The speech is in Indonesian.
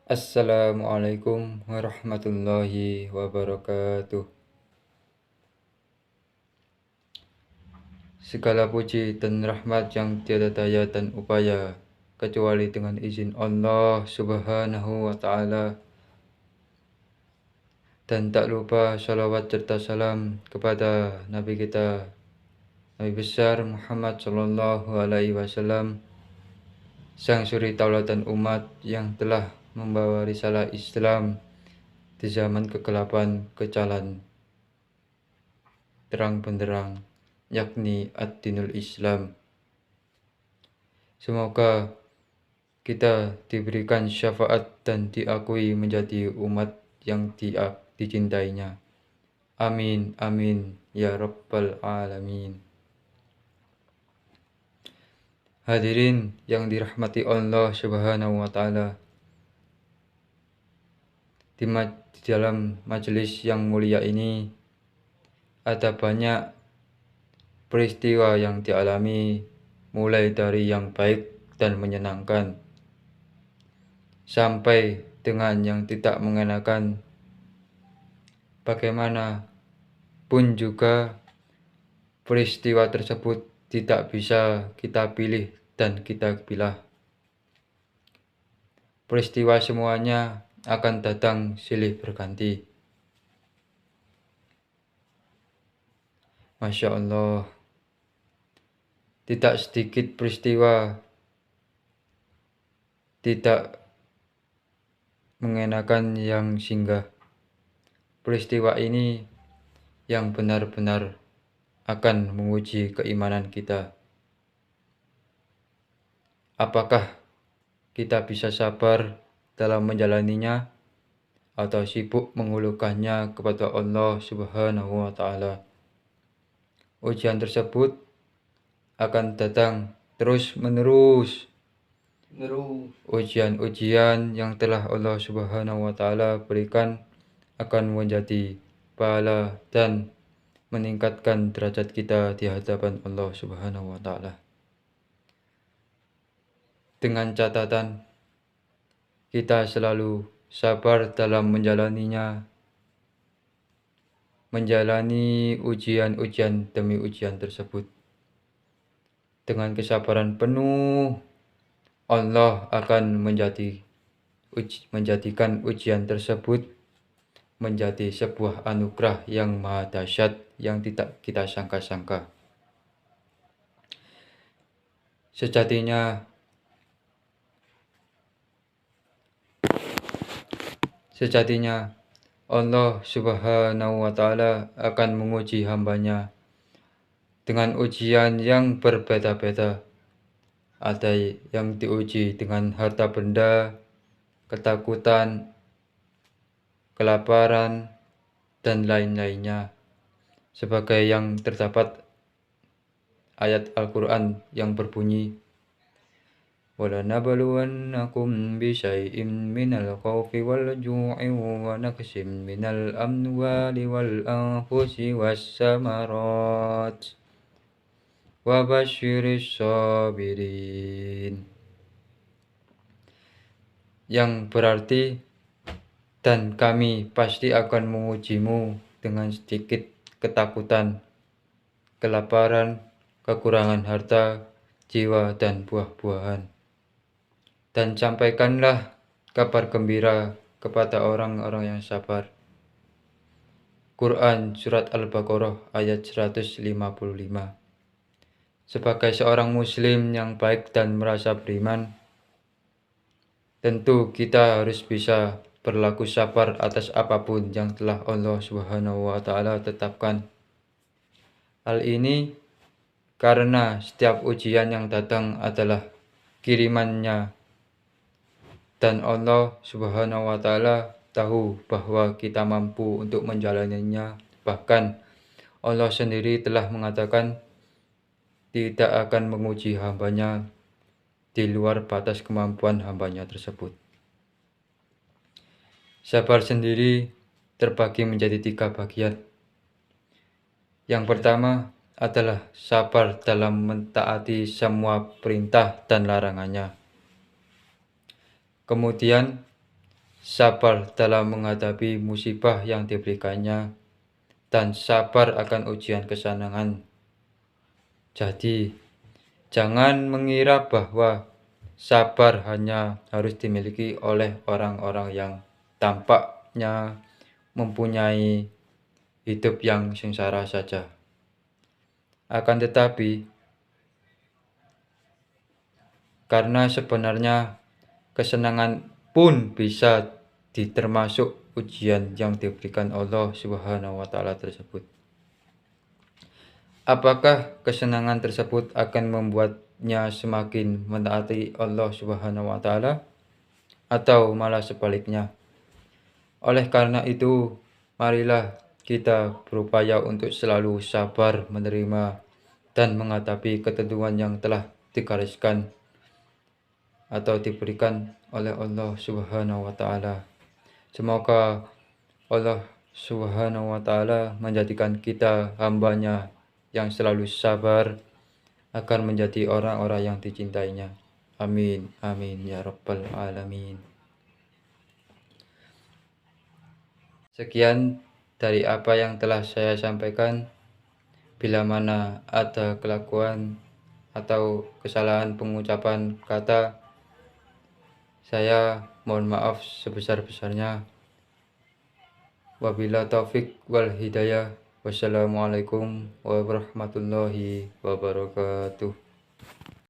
Assalamualaikum warahmatullahi wabarakatuh. Segala puji dan rahmat yang tiada daya dan upaya kecuali dengan izin Allah Subhanahu wa Ta'ala. Dan tak lupa salawat serta salam kepada Nabi kita, Nabi besar Muhammad Sallallahu Alaihi Wasallam, sang suri taulatan umat yang telah membawa risalah Islam di zaman kegelapan kecalan terang benderang, yakni ad-dinul Islam. Semoga kita diberikan syafaat dan diakui menjadi umat yang dicintainya. Amin, amin, ya rabbal alamin. Hadirin yang dirahmati Allah Subhanahu wa Ta'ala, di dalam majelis yang mulia ini ada banyak peristiwa yang dialami, mulai dari yang baik dan menyenangkan sampai dengan yang tidak mengenakan. Bagaimanapun juga peristiwa tersebut tidak bisa kita pilih dan kita pilah. Peristiwa semuanya akan datang silih berganti. Masya Allah, tidak sedikit peristiwa tidak mengenakan yang singgah. Peristiwa ini yang benar-benar akan menguji keimanan kita. Apakah kita bisa sabar dalam menjalaninya atau sibuk mengeluhkannya kepada Allah Subhanahu wa Ta'ala? Ujian tersebut akan datang terus-menerus. Ujian-ujian yang telah Allah Subhanahu wa Ta'ala berikan akan menjadi pahala dan meningkatkan derajat kita di hadapan Allah Subhanahu wa Ta'ala. Dengan catatan kita selalu sabar dalam menjalaninya, menjalani ujian-ujian demi ujian tersebut. Dengan kesabaran penuh, Allah akan menjadikan ujian tersebut menjadi sebuah anugerah yang maha dahsyat yang tidak kita sangka-sangka. Sejatinya Allah Subhanahu wa Ta'ala akan menguji hambanya dengan ujian yang berbeda-beda. Ada yang diuji dengan harta benda, ketakutan, kelaparan, dan lain-lainnya, sebagai yang terdapat ayat Al-Quran yang berbunyi, وَلَنَبْلُوَنَّكُمْ بِشَيْءٍ مِّنَ الْخَوْفِ وَالْجُوعِ وَنَقْصٍ مِّنَ الْأَمْوَالِ وَالْأَنفُسِ وَالثَّمَرَاتِ وَبَشِّرِ الصَّابِرِينَ, yang berarti, dan kami pasti akan mengujimu dengan sedikit ketakutan, kelaparan, kekurangan harta, jiwa, dan buah-buahan. Dan sampaikanlah kabar gembira kepada orang-orang yang sabar. Quran Surat Al-Baqarah ayat 155. Sebagai seorang muslim yang baik dan merasa beriman, tentu kita harus bisa berlaku sabar atas apapun yang telah Allah Subhanahu wa Ta'ala tetapkan. Hal ini karena setiap ujian yang datang adalah kirimannya, dan Allah Subhanahu wa Ta'ala tahu bahwa kita mampu untuk menjalaninya. Bahkan Allah sendiri telah mengatakan tidak akan menguji hambanya di luar batas kemampuan hambanya tersebut. Sabar sendiri terbagi menjadi 3 bagian. Yang pertama adalah sabar dalam mentaati semua perintah dan larangannya. Kemudian sabar dalam menghadapi musibah yang diberikannya, dan sabar akan ujian kesenangan. Jadi, jangan mengira bahwa sabar hanya harus dimiliki oleh orang-orang yang tampaknya mempunyai hidup yang sengsara saja. Akan tetapi, karena sebenarnya kesenangan pun bisa termasuk ujian yang diberikan Allah Subhanahu wa Ta'ala tersebut. Apakah kesenangan tersebut akan membuatnya semakin mentaati Allah Subhanahu wa Ta'ala, atau malah sebaliknya? Oleh karena itu, marilah kita berupaya untuk selalu sabar menerima dan menghadapi ketentuan yang telah digariskan atau diberikan oleh Allah Subhanahu wa Ta'ala. Semoga Allah Subhanahu wa Ta'ala menjadikan kita hambanya yang selalu sabar agar menjadi orang-orang yang dicintainya. Amin, amin ya rabbal alamin. Sekian dari apa yang telah saya sampaikan. Bila mana ada kelakuan atau kesalahan pengucapan kata, saya mohon maaf sebesar-besarnya. Wabila taufik wal hidayah. Wassalamualaikum warahmatullahi wabarakatuh.